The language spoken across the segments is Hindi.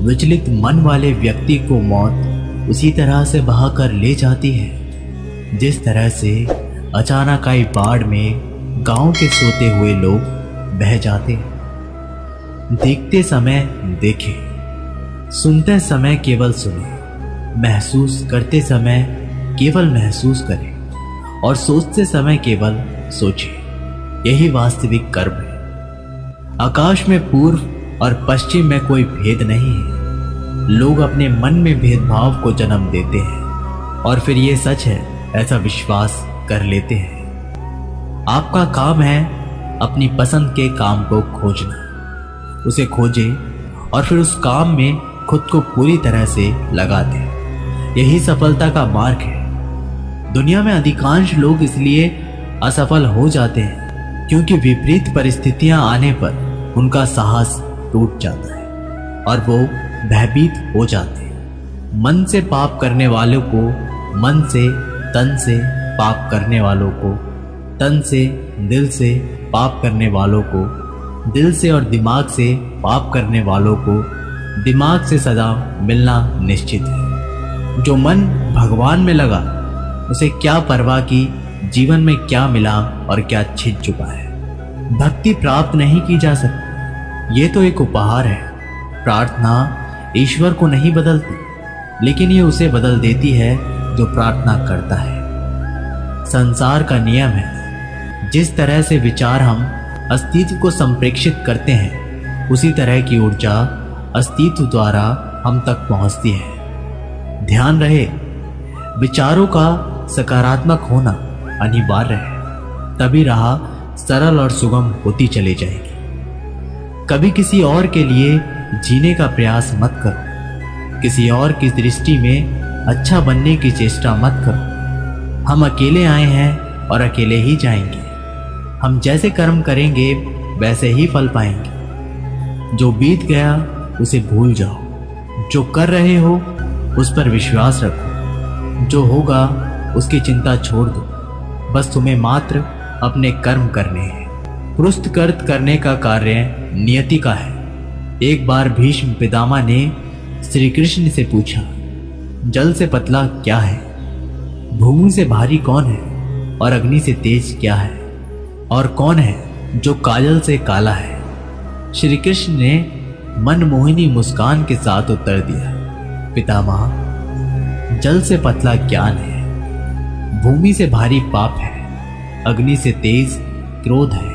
विचलित मन वाले व्यक्ति को मौत उसी तरह से बहाकर ले जाती है जिस तरह से अचानक आई बाढ़ में गांव के सोते हुए लोग बह जाते हैं। देखते समय देखें, सुनते समय केवल सुने, महसूस करते समय केवल महसूस करें और सोचते समय केवल सोचें। यही वास्तविक कर्म है। आकाश में पूर्व और पश्चिम में कोई भेद नहीं है। लोग अपने मन में भेदभाव को जन्म देते हैं और फिर ये सच है ऐसा विश्वास कर लेते हैं। आपका काम है अपनी पसंद के काम को खोजना। उसे खोजें और फिर उस काम में खुद को पूरी तरह से लगा दें। यही सफलता का मार्ग है। दुनिया में अधिकांश लोग इसलिए असफल हो जाते हैं क्योंकि विपरीत परिस्थितियां आने पर उनका साहस टूट जाता है और वो भयभीत हो जाते हैं। मन से पाप करने वालों को मन से, तन से पाप करने वालों को तन से, दिल से पाप करने वालों को दिल से और दिमाग से पाप करने वालों को दिमाग से सदा मिलना निश्चित है। जो मन भगवान में लगा उसे क्या परवाह की जीवन में क्या मिला और क्या छिप चुका है। भक्ति प्राप्त नहीं की जा सकती, ये तो एक उपहार है। प्रार्थना ईश्वर को नहीं बदलती, लेकिन ये उसे बदल देती है जो प्रार्थना करता है। संसार का नियम है, जिस तरह से विचार हम अस्तित्व को संप्रेषित करते हैं उसी तरह की ऊर्जा अस्तित्व द्वारा हम तक पहुंचती है। ध्यान रहे, विचारों का सकारात्मक होना अनिवार्य है, तभी राह सरल और सुगम होती चली जाएगी। कभी किसी और के लिए जीने का प्रयास मत करो। किसी और की दृष्टि में अच्छा बनने की चेष्टा मत करो। हम अकेले आए हैं और अकेले ही जाएंगे। हम जैसे कर्म करेंगे वैसे ही फल पाएंगे। जो बीत गया उसे भूल जाओ। जो कर रहे हो उस पर विश्वास रखो। जो होगा उसकी चिंता छोड़ दो। बस तुम्हें मात्र अपने कर्म करने हैं। पुरस्कृत करने का कार्य नियति का है। एक बार भीष्म पितामह ने श्री कृष्ण से पूछा, जल से पतला क्या है? भूमि से भारी कौन है? और अग्नि से तेज क्या है? और कौन है जो काजल से काला है? श्री कृष्ण ने मनमोहिनी मुस्कान के साथ उत्तर दिया, पितामह, जल से पतला ज्ञान है, भूमि से भारी पाप है, अग्नि से तेज क्रोध है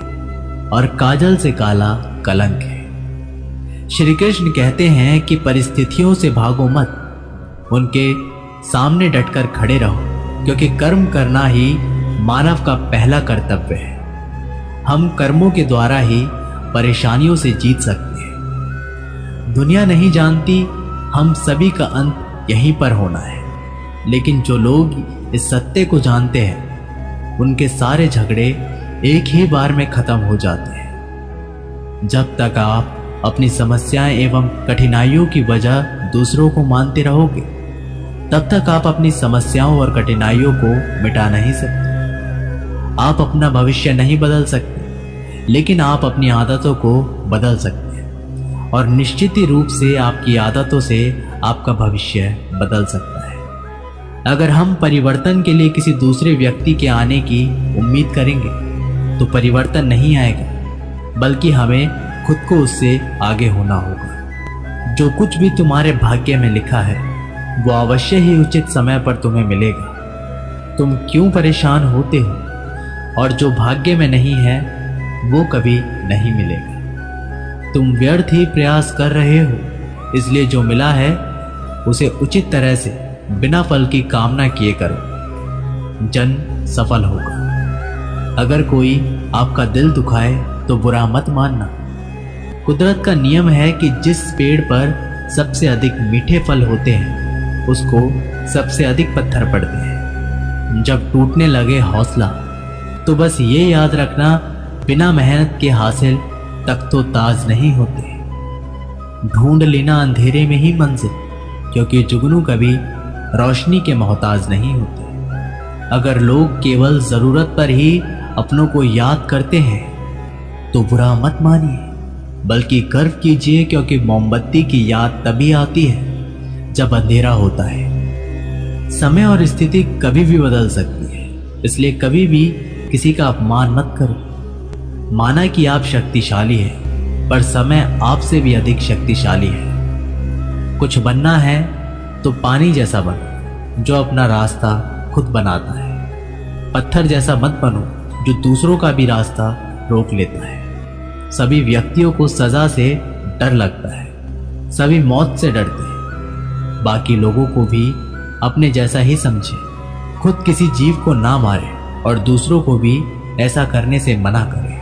और काजल से काला कलंक है। श्री कृष्ण कहते हैं कि परिस्थितियों से भागो मत, उनके सामने डटकर खड़े रहो, क्योंकि कर्म करना ही मानव का पहला कर्तव्य है। हम कर्मों के द्वारा ही परेशानियों से जीत सकते हैं। दुनिया नहीं जानती हम सभी का अंत यहीं पर होना है, लेकिन जो लोग इस सत्य को जानते हैं उनके सारे झगड़े एक ही बार में खत्म हो जाते हैं। जब तक आप अपनी समस्याएं एवं कठिनाइयों की वजह दूसरों को मानते रहोगे, तब तक आप अपनी समस्याओं और कठिनाइयों को मिटा नहीं सकते। आप अपना भविष्य नहीं बदल सकते, लेकिन आप अपनी आदतों को बदल सकते हैं और निश्चित ही रूप से आपकी आदतों से आपका भविष्य बदल सकता है। अगर हम परिवर्तन के लिए किसी दूसरे व्यक्ति के आने की उम्मीद करेंगे तो परिवर्तन नहीं आएगा, बल्कि हमें खुद को उससे आगे होना होगा। जो कुछ भी तुम्हारे भाग्य में लिखा है वो अवश्य ही उचित समय पर तुम्हें मिलेगा। तुम क्यों परेशान होते हो? और जो भाग्य में नहीं है वो कभी नहीं मिलेगा। तुम व्यर्थ ही प्रयास कर रहे हो, इसलिए जो मिला है उसे उचित तरह से बिना फल की कामना किए करो, जन सफल होगा। अगर कोई आपका दिल दुखाए तो बुरा मत मानना। कुदरत का नियम है कि जिस पेड़ पर सबसे अधिक मीठे फल होते हैं उसको सबसे अधिक पत्थर पड़ते हैं। जब टूटने लगे हौसला तो बस ये याद रखना, बिना मेहनत के हासिल तक तो ताज नहीं होते। ढूंढ लेना अंधेरे में ही मंजिल, क्योंकि जुगनू कभी रोशनी के मोहताज नहीं होते। अगर लोग केवल जरूरत पर ही अपनों को याद करते हैं तो बुरा मत मानिए, बल्कि गर्व कीजिए, क्योंकि मोमबत्ती की याद तभी आती है जब अंधेरा होता है। समय और स्थिति कभी भी बदल सकती है, इसलिए कभी भी किसी का अपमान मत करो। माना कि आप शक्तिशाली हैं, पर समय आपसे भी अधिक शक्तिशाली है। कुछ बनना है तो पानी जैसा बनो, जो अपना रास्ता खुद बनाता है। पत्थर जैसा मत बनो, जो दूसरों का भी रास्ता रोक लेता है। सभी व्यक्तियों को सजा से डर लगता है, सभी मौत से डरते हैं। बाकी लोगों को भी अपने जैसा ही समझे। खुद किसी जीव को ना मारे और दूसरों को भी ऐसा करने से मना करे।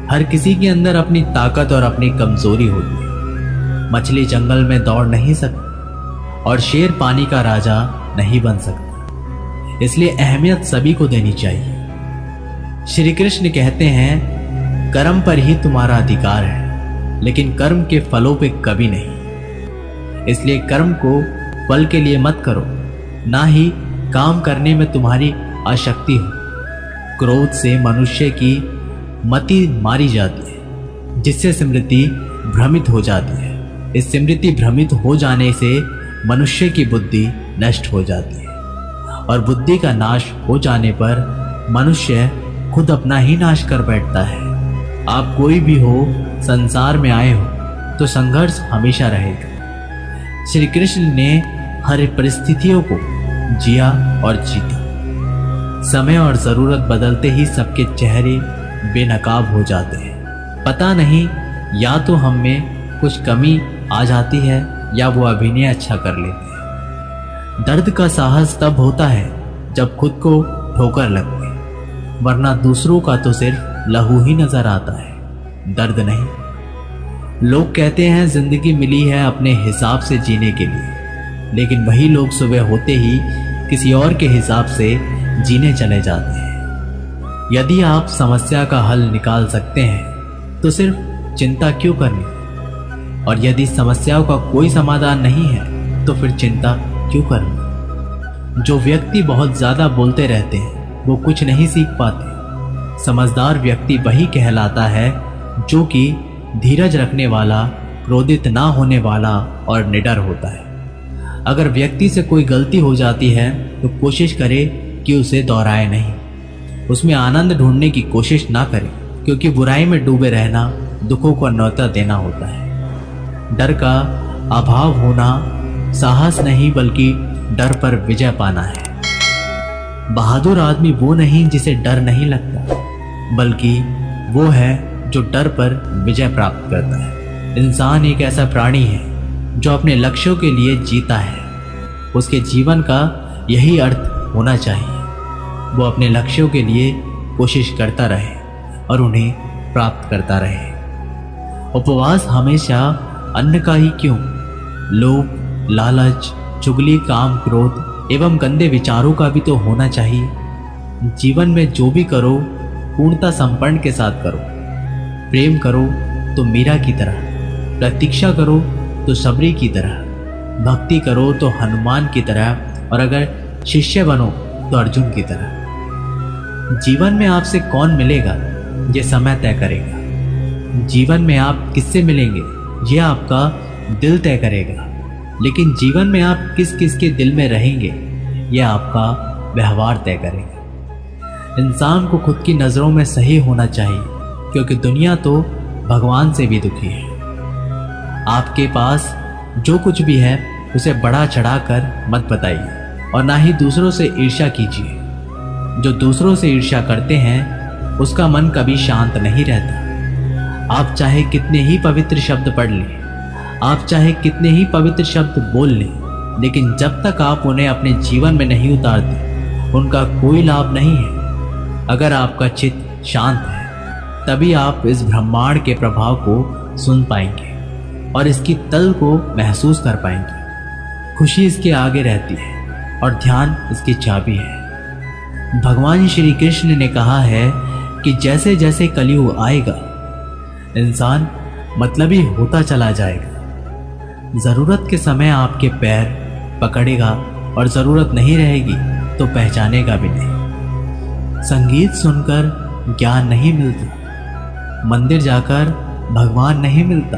हर किसी के अंदर अपनी ताकत और अपनी कमजोरी होती है। मछली जंगल में दौड़ नहीं सकती और शेर पानी का राजा नहीं बन सकता, इसलिए अहमियत सभी को देनी चाहिए। श्री कृष्ण कहते हैं, कर्म पर ही तुम्हारा अधिकार है, लेकिन कर्म के फलों पे कभी नहीं। इसलिए कर्म को फल के लिए मत करो, ना ही काम करने में तुम्हारी आसक्ति हो। क्रोध से मनुष्य की मति मारी जाती है, जिससे स्मृति भ्रमित हो जाती है। इस स्मृति भ्रमित हो जाने से मनुष्य की बुद्धि नष्ट हो जाती है, और बुद्धि का नाश हो जाने पर मनुष्य खुद अपना ही नाश कर बैठता है। आप कोई भी हो, संसार में आए हो तो संघर्ष हमेशा रहेगा। श्री कृष्ण ने हर परिस्थितियों को जिया और जीता। समय और जरूरत बदलते ही सबके चेहरे बेनकाब हो जाते हैं। पता नहीं, या तो हम में कुछ कमी आ जाती है या वो अभिनय अच्छा कर लेते हैं। दर्द का साहस तब होता है जब खुद को ठोकर लगती है, वरना दूसरों का तो सिर्फ लहू ही नजर आता है, दर्द नहीं। लोग कहते हैं जिंदगी मिली है अपने हिसाब से जीने के लिए, लेकिन वही लोग सुबह होते ही किसी और के हिसाब से जीने चले जाते हैं। यदि आप समस्या का हल निकाल सकते हैं तो सिर्फ चिंता क्यों करनी, और यदि समस्याओं का कोई समाधान नहीं है तो फिर चिंता क्यों करनी। जो व्यक्ति बहुत ज्यादा बोलते रहते हैं वो कुछ नहीं सीख पाते। समझदार व्यक्ति वही कहलाता है जो कि धीरज रखने वाला, क्रोधित ना होने वाला और निडर होता है। अगर व्यक्ति से कोई गलती हो जाती है तो कोशिश करे कि उसे दोहराए नहीं, उसमें आनंद ढूंढने की कोशिश ना करे, क्योंकि बुराई में डूबे रहना दुखों को न्योता देना होता है। डर का अभाव होना साहस नहीं, बल्कि डर पर विजय पाना है। बहादुर आदमी वो नहीं जिसे डर नहीं लगता, बल्कि वो है जो डर पर विजय प्राप्त करता है। इंसान एक ऐसा प्राणी है जो अपने लक्ष्यों के लिए जीता है। उसके जीवन का यही अर्थ होना चाहिए। वो अपने लक्ष्यों के लिए कोशिश करता रहे और उन्हें प्राप्त करता रहे। उपवास हमेशा अन्न का ही क्यों, लोभ, लालच, चुगली, काम, क्रोध एवं गंदे विचारों का भी तो होना चाहिए। जीवन में जो भी करो पूर्णता संपन्न के साथ करो। प्रेम करो तो मीरा की तरह, प्रतीक्षा करो तो सबरी की तरह, भक्ति करो तो हनुमान की तरह, और अगर शिष्य बनो तो अर्जुन की तरह। जीवन में आपसे कौन मिलेगा ये समय तय करेगा। जीवन में आप किससे मिलेंगे ये आपका दिल तय करेगा। लेकिन जीवन में आप किस किस के दिल में रहेंगे यह आपका व्यवहार तय करेगा। इंसान को खुद की नज़रों में सही होना चाहिए, क्योंकि दुनिया तो भगवान से भी दुखी है। आपके पास जो कुछ भी है उसे बढ़ा चढ़ाकर मत बताइए, और ना ही दूसरों से ईर्ष्या कीजिए। जो दूसरों से ईर्ष्या करते हैं उसका मन कभी शांत नहीं रहता। आप चाहे कितने ही पवित्र शब्द पढ़ लें, आप चाहे कितने ही पवित्र शब्द बोल लें, लेकिन जब तक आप उन्हें अपने जीवन में नहीं उतारते उनका कोई लाभ नहीं है। अगर आपका चित्त शांत है तभी आप इस ब्रह्मांड के प्रभाव को सुन पाएंगे और इसकी तल को महसूस कर पाएंगे। खुशी इसके आगे रहती है और ध्यान इसकी चाबी है। भगवान श्री कृष्ण ने कहा है कि जैसे जैसे कलयुग आएगा इंसान मतलबी होता चला जाएगा। जरूरत के समय आपके पैर पकड़ेगा और जरूरत नहीं रहेगी तो पहचानेगा भी नहीं। संगीत सुनकर ज्ञान नहीं मिलता, मंदिर जाकर भगवान नहीं मिलता।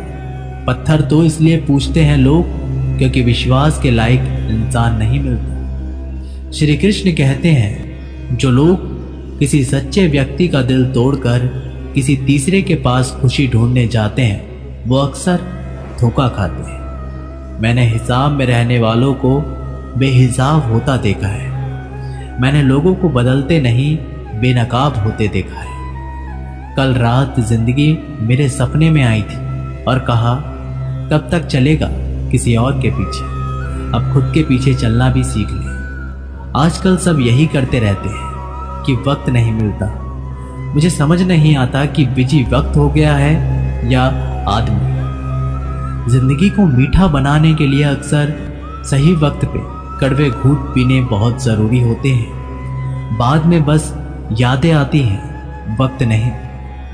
पत्थर तो इसलिए पूछते हैं लोग क्योंकि विश्वास के लायक इंसान नहीं मिलता। श्री कृष्ण कहते हैं, जो लोग किसी सच्चे व्यक्ति का दिल तोड़कर किसी तीसरे के पास खुशी ढूंढने जाते हैं, वो अक्सर धोखा खाते हैं। मैंने हिसाब में रहने वालों को बेहिसाब होता देखा है। मैंने लोगों को बदलते नहीं बेनकाब होते देखा है। कल रात जिंदगी मेरे सपने में आई थी और कहा, कब तक चलेगा किसी और के पीछे, अब खुद के पीछे चलना भी सीख ले। आजकल सब यही करते रहते हैं कि वक्त नहीं मिलता। मुझे समझ नहीं आता कि बिजी वक्त हो गया है या आदमी। जिंदगी को मीठा बनाने के लिए अक्सर सही वक्त पे कड़वे घूंट पीने बहुत ज़रूरी होते हैं। बाद में बस यादें आती हैं, वक्त नहीं।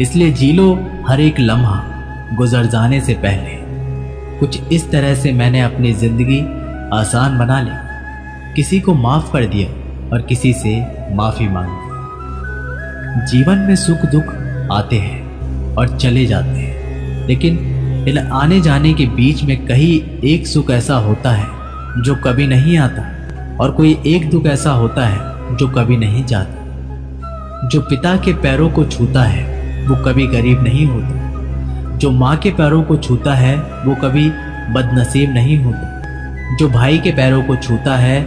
इसलिए जी लो हर एक लम्हा गुजर जाने से पहले। कुछ इस तरह से मैंने अपनी ज़िंदगी आसान बना ली। किसी को माफ़ कर दिया और किसी से माफ़ी मांग ली। जीवन में सुख दुख आते हैं और चले जाते हैं, लेकिन इन आने जाने के बीच में कहीं एक सुख ऐसा होता है जो कभी नहीं आता और कोई एक दुख ऐसा होता है जो कभी नहीं जाता। जो पिता के पैरों को छूता है वो कभी गरीब नहीं होता। जो माँ के पैरों को छूता है वो कभी बदनसीब नहीं होता। जो भाई के पैरों को छूता है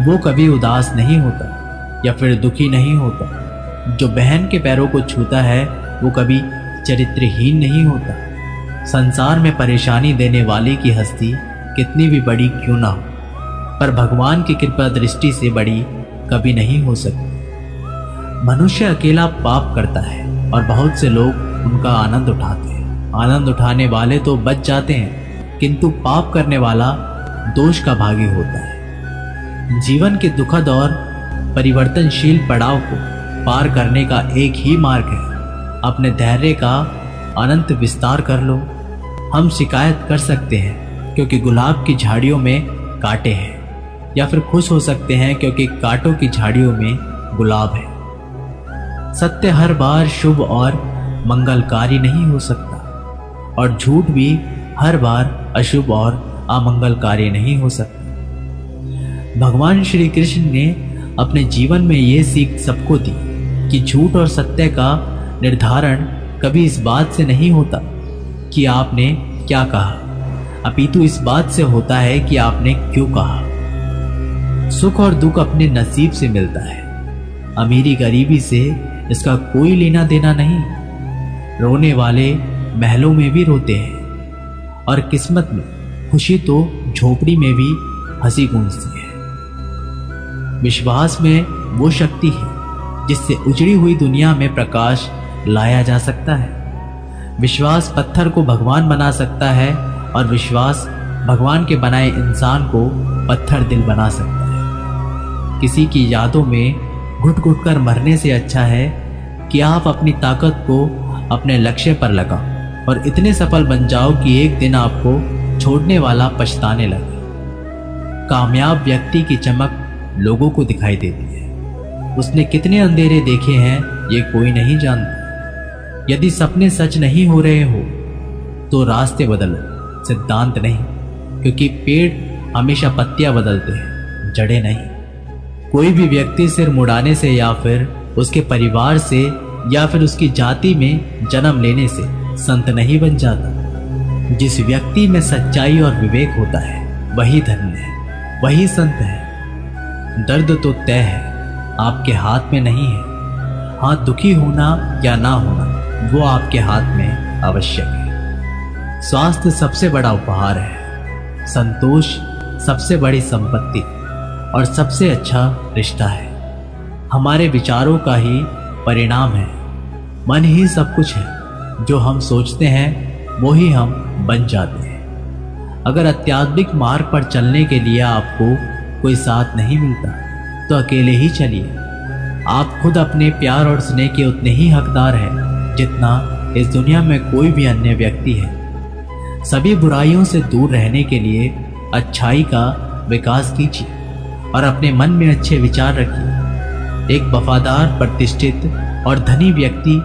वो कभी उदास नहीं होता या फिर दुखी नहीं होता। जो बहन के पैरों को छूता है वो कभी चरित्रहीन नहीं होता। संसार में परेशानी देने वाले की हस्ती कितनी भी बड़ी क्यों ना हो, पर भगवान की कृपा दृष्टि से बड़ी कभी नहीं हो सकती। मनुष्य अकेला पाप करता है और बहुत से लोग उनका आनंद उठाते हैं। आनंद उठाने वाले तो बच जाते हैं, किंतु पाप करने वाला दोष का भागी होता है। जीवन के दुखद और परिवर्तनशील पड़ाव को पार करने का एक ही मार्ग है, अपने धैर्य का अनंत विस्तार कर लो। हम शिकायत कर सकते हैं क्योंकि गुलाब की झाड़ियों में कांटे हैं, या फिर खुश हो सकते हैं क्योंकि कांटों की झाड़ियों में गुलाब है। सत्य हर बार शुभ और मंगलकारी नहीं हो सकता और झूठ भी हर बार अशुभ और अमंगलकारी नहीं हो सकता। भगवान श्री कृष्ण ने अपने जीवन में ये सीख सबको दी कि झूठ और सत्य का निर्धारण कभी इस बात से नहीं होता कि आपने क्या कहा, अपितु इस बात से होता है कि आपने क्यों कहा। सुख और दुख अपने नसीब से मिलता है। अमीरी गरीबी से इसका कोई लेना देना नहीं। रोने वाले महलों में भी रोते हैं और किस्मत में खुशी तो झोपड़ी में भी हंसी गूंजती है। विश्वास में वो शक्ति है जिससे उजड़ी हुई दुनिया में प्रकाश लाया जा सकता है। विश्वास पत्थर को भगवान बना सकता है और विश्वास भगवान के बनाए इंसान को पत्थर दिल बना सकता है। किसी की यादों में घुट घुट कर मरने से अच्छा है कि आप अपनी ताकत को अपने लक्ष्य पर लगाओ और इतने सफल बन जाओ कि एक दिन आपको छोड़ने वाला पछताने लगे। कामयाब व्यक्ति की चमक लोगों को दिखाई देती है। उसने कितने अंधेरे देखे हैं ये कोई नहीं जानता। यदि सपने सच नहीं हो रहे हो तो रास्ते बदलो, सिद्धांत नहीं, क्योंकि पेड़ हमेशा पत्तियां बदलते हैं, जड़ें नहीं। कोई भी व्यक्ति सिर मुड़ाने से या फिर उसके परिवार से या फिर उसकी जाति में जन्म लेने से संत नहीं बन जाता। जिस व्यक्ति में सच्चाई और विवेक होता है वही धन्य है, वही संत है। दर्द तो तय है, आपके हाथ में नहीं है। हाँ, दुखी होना या ना होना वो आपके हाथ में आवश्यक है। स्वास्थ्य सबसे बड़ा उपहार है। संतोष सबसे बड़ी संपत्ति और सबसे अच्छा रिश्ता है। हमारे विचारों का ही परिणाम है। मन ही सब कुछ है। जो हम सोचते हैं वो ही हम बन जाते हैं। अगर आध्यात्मिक मार्ग पर चलने के लिए आपको कोई साथ नहीं मिलता तो अकेले ही चलिए। आप खुद अपने प्यार और स्नेह के उतने ही हकदार हैं जितना इस दुनिया में कोई भी अन्य व्यक्ति है। सभी बुराइयों से दूर रहने के लिए अच्छाई का विकास कीजिए और अपने मन में अच्छे विचार रखिए। एक वफादार, प्रतिष्ठित और धनी व्यक्ति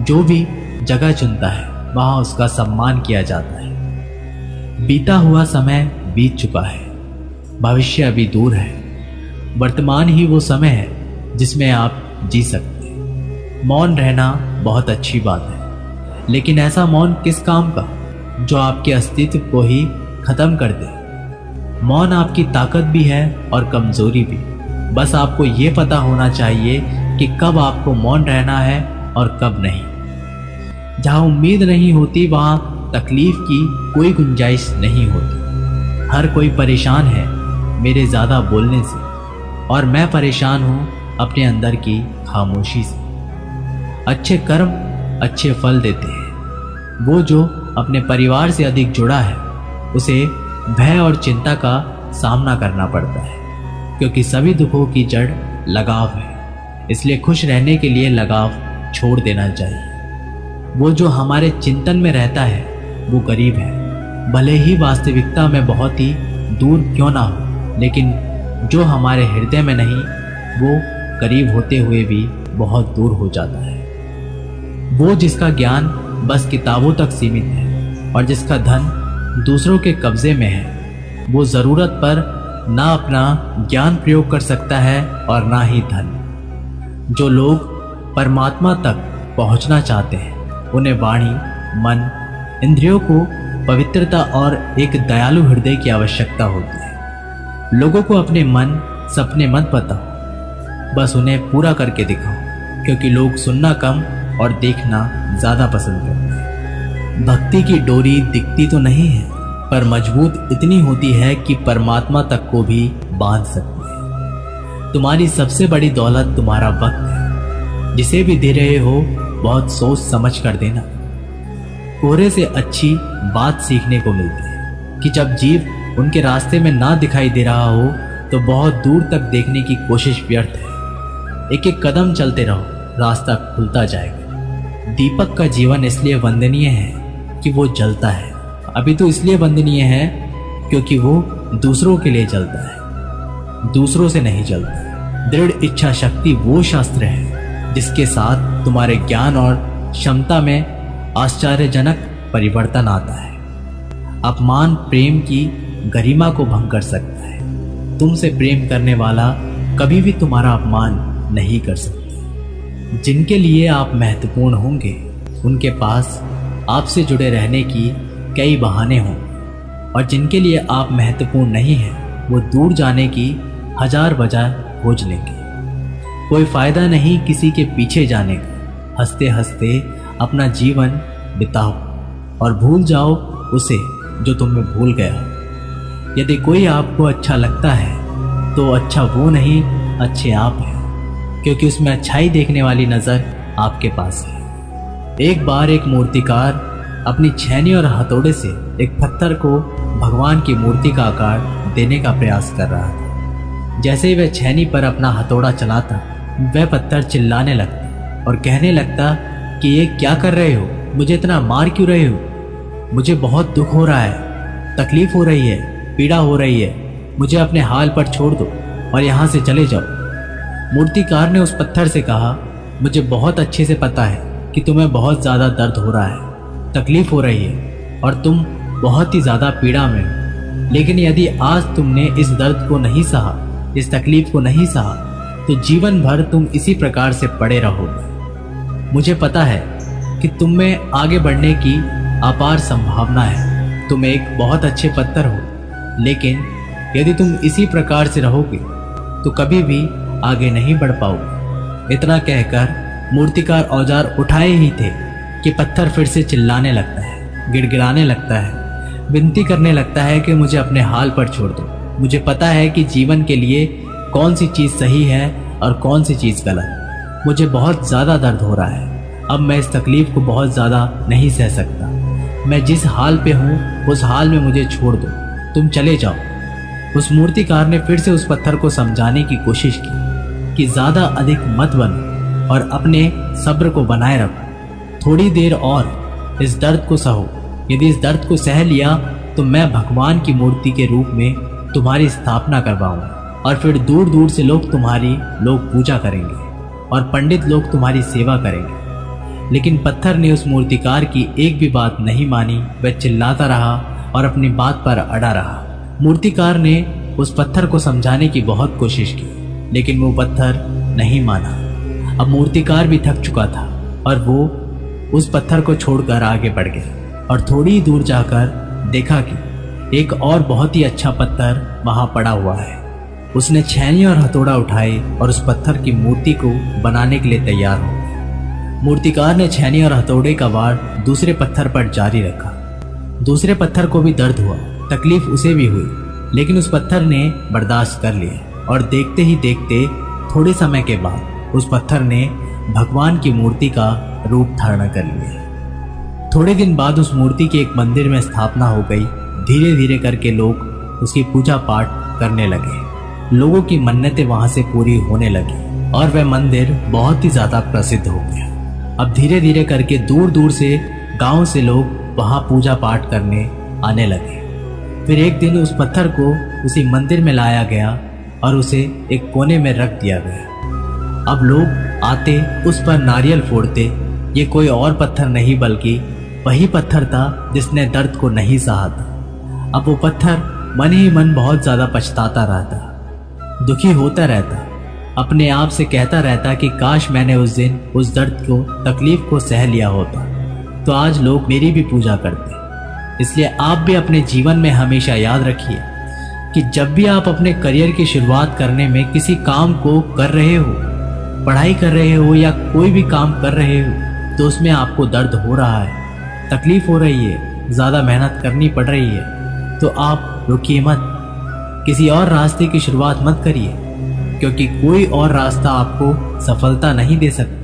जो भी जगह चुनता है वहां उसका सम्मान किया जाता है। बीता हुआ समय बीत चुका है, भविष्य अभी दूर है। वर्तमान ही वो समय है जिसमें आप जी सकते हैं। मौन रहना बहुत अच्छी बात है, लेकिन ऐसा मौन किस काम का जो आपके अस्तित्व को ही खत्म कर दे। मौन आपकी ताकत भी है और कमजोरी भी। बस आपको ये पता होना चाहिए कि कब आपको मौन रहना है और कब नहीं। जहां उम्मीद नहीं होती वहां तकलीफ की कोई गुंजाइश नहीं होती। हर कोई परेशान है मेरे ज़्यादा बोलने से, और मैं परेशान हूं अपने अंदर की खामोशी से। अच्छे कर्म अच्छे फल देते हैं। वो जो अपने परिवार से अधिक जुड़ा है उसे भय और चिंता का सामना करना पड़ता है, क्योंकि सभी दुखों की जड़ लगाव है। इसलिए खुश रहने के लिए लगाव छोड़ देना चाहिए। वो जो हमारे चिंतन में रहता है वो गरीब है, भले ही वास्तविकता में बहुत ही दूर क्यों ना हो, लेकिन जो हमारे हृदय में नहीं वो करीब होते हुए भी बहुत दूर हो जाता है। वो जिसका ज्ञान बस किताबों तक सीमित है और जिसका धन दूसरों के कब्जे में है, वो ज़रूरत पर ना अपना ज्ञान प्रयोग कर सकता है और ना ही धन। जो लोग परमात्मा तक पहुंचना चाहते हैं उन्हें वाणी, मन, इंद्रियों को पवित्रता और एक दयालु हृदय की आवश्यकता होती है। लोगों को अपने मन सपने मत बताओ, बस उन्हें पूरा करके दिखाओ, क्योंकि लोग सुनना कम और देखना ज़्यादा पसंद करते हैं। भक्ति की डोरी दिखती तो नहीं है, पर मजबूत इतनी होती है कि परमात्मा तक को भी बांध सकती है। तुम्हारी सबसे बड़ी दौलत तुम्हारा वक्त है। जिसे भी दे रहे हो बहुत सोच समझ कर देना। कोहरे से अच्छी बात सीखने को मिलती है कि जब जीव उनके रास्ते में ना दिखाई दे रहा हो तो बहुत दूर तक देखने की कोशिश व्यर्थ है। एक एक कदम चलते रहो, रास्ता खुलता जाएगा। दीपक का जीवन इसलिए वंदनीय है कि वो जलता है। अभी तो इसलिए वंदनीय है क्योंकि वो दूसरों के लिए जलता है, दूसरों से नहीं जलता। दृढ़ इच्छा शक्ति वो शास्त्र है जिसके साथ तुम्हारे ज्ञान और क्षमता में आश्चर्यजनक परिवर्तन आता है। अपमान प्रेम की गरिमा को भंग कर सकता है। तुमसे प्रेम करने वाला कभी भी तुम्हारा अपमान नहीं कर सकता। जिनके लिए आप महत्वपूर्ण होंगे उनके पास आपसे जुड़े रहने की कई बहाने हों, और जिनके लिए आप महत्वपूर्ण नहीं हैं वो दूर जाने की हजार वजह खोज लेंगे। कोई फायदा नहीं किसी के पीछे जाने का। हंसते हंसते अपना जीवन बिताओ और भूल जाओ उसे जो तुम्हें भूल गया। यदि कोई आपको अच्छा लगता है तो अच्छा वो नहीं, अच्छे आप हैं, क्योंकि उसमें अच्छाई देखने वाली नज़र आपके पास है। एक बार एक मूर्तिकार अपनी छेनी और हथौड़े से एक पत्थर को भगवान की मूर्ति का आकार देने का प्रयास कर रहा था। जैसे ही वह छेनी पर अपना हथौड़ा चलाता वह पत्थर चिल्लाने लगता और कहने लगता कि ये क्या कर रहे हो, मुझे इतना मार क्यों रहे हो, मुझे बहुत दुख हो रहा है, तकलीफ हो रही है, पीड़ा हो रही है, मुझे अपने हाल पर छोड़ दो और यहाँ से चले जाओ। मूर्तिकार ने उस पत्थर से कहा, मुझे बहुत अच्छे से पता है कि तुम्हें बहुत ज़्यादा दर्द हो रहा है, तकलीफ हो रही है और तुम बहुत ही ज़्यादा पीड़ा में हो, लेकिन यदि आज तुमने इस दर्द को नहीं सहा, इस तकलीफ को नहीं सहा, तो जीवन भर तुम इसी प्रकार से पड़े रहोगे। मुझे पता है कि तुम में आगे बढ़ने की अपार संभावना है। तुम एक बहुत अच्छे पत्थर हो, लेकिन यदि तुम इसी प्रकार से रहोगे तो कभी भी आगे नहीं बढ़ पाओगे। इतना कहकर मूर्तिकार औजार उठाए ही थे कि पत्थर फिर से चिल्लाने लगता है, गिड़गिड़ाने लगता है, विनती करने लगता है कि मुझे अपने हाल पर छोड़ दो। मुझे पता है कि जीवन के लिए कौन सी चीज़ सही है और कौन सी चीज़ गलत। मुझे बहुत ज़्यादा दर्द हो रहा है, अब मैं इस तकलीफ़ को बहुत ज़्यादा नहीं सह सकता। मैं जिस हाल पे हूँ उस हाल में मुझे छोड़ दो, तुम चले जाओ। उस मूर्तिकार ने फिर से उस पत्थर को समझाने की कोशिश की कि ज़्यादा अधिक मत बनो और अपने सब्र को बनाए रखो। थोड़ी देर और इस दर्द को सहो। यदि इस दर्द को सह लिया तो मैं भगवान की मूर्ति के रूप में तुम्हारी स्थापना करवाऊंगा और फिर दूर दूर से लोग तुम्हारी पूजा करेंगे और पंडित लोग तुम्हारी सेवा करेंगे। लेकिन पत्थर ने उस मूर्तिकार की एक भी बात नहीं मानी। वह चिल्लाता रहा और अपनी बात पर अड़ा रहा। मूर्तिकार ने उस पत्थर को समझाने की बहुत कोशिश की, लेकिन वो पत्थर नहीं माना। अब मूर्तिकार भी थक चुका था और वो उस पत्थर को छोड़कर आगे बढ़ गया और थोड़ी ही दूर जाकर देखा कि एक और बहुत ही अच्छा पत्थर वहां पड़ा हुआ है। उसने छेनी और हथौड़ा उठाए और उस पत्थर की मूर्ति को बनाने के लिए तैयार हो गया। मूर्तिकार ने छेनी और हथौड़े का वार दूसरे पत्थर पर जारी रखा। दूसरे पत्थर को भी दर्द हुआ, तकलीफ उसे भी हुई, लेकिन उस पत्थर ने बर्दाश्त कर लिया और देखते ही देखते थोड़े समय के बाद उस पत्थर ने भगवान की मूर्ति का रूप धारण कर लिया। थोड़े दिन बाद उस मूर्ति के एक मंदिर में स्थापना हो गई। धीरे धीरे करके लोग उसकी पूजा पाठ करने लगे। लोगों की मन्नतें वहां से पूरी होने लगी और वह मंदिर बहुत ही ज्यादा प्रसिद्ध हो गया। अब धीरे धीरे करके दूर दूर से गांव से लोग वहां पूजा पाठ करने आने लगे। फिर एक दिन उस पत्थर को उसी मंदिर में लाया गया और उसे एक कोने में रख दिया गया। अब लोग आते उस पर नारियल फोड़ते। ये कोई और पत्थर नहीं बल्कि वही पत्थर था जिसने दर्द को नहीं सहा था। अब वो पत्थर मन ही मन बहुत ज्यादा पछताता रहता, दुखी होता रहता, अपने आप से कहता रहता कि काश मैंने उस दिन उस दर्द को, तकलीफ को सह लिया होता तो आज लोग मेरी भी पूजा करते। इसलिए आप भी अपने जीवन में हमेशा याद रखिए कि जब भी आप अपने करियर की शुरुआत करने में किसी काम को कर रहे हो, पढ़ाई कर रहे हो या कोई भी काम कर रहे हो, तो उसमें आपको दर्द हो रहा है, तकलीफ हो रही है, ज़्यादा मेहनत करनी पड़ रही है, तो आप रुकिए मत, किसी और रास्ते की शुरुआत मत करिए, क्योंकि कोई और रास्ता आपको सफलता नहीं दे सकता।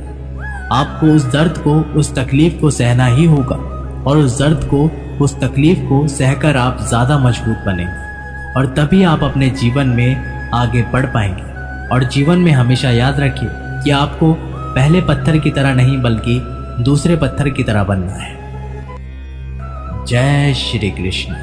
आपको उस दर्द को, उस तकलीफ को सहना ही होगा और उस दर्द को, उस तकलीफ को सहकर आप ज़्यादा मजबूत बनेंगे और तभी आप अपने जीवन में आगे बढ़ पाएंगे। और जीवन में हमेशा याद रखिए कि आपको पहले पत्थर की तरह नहीं बल्कि दूसरे पत्थर की तरह बनना है। जय श्री कृष्ण।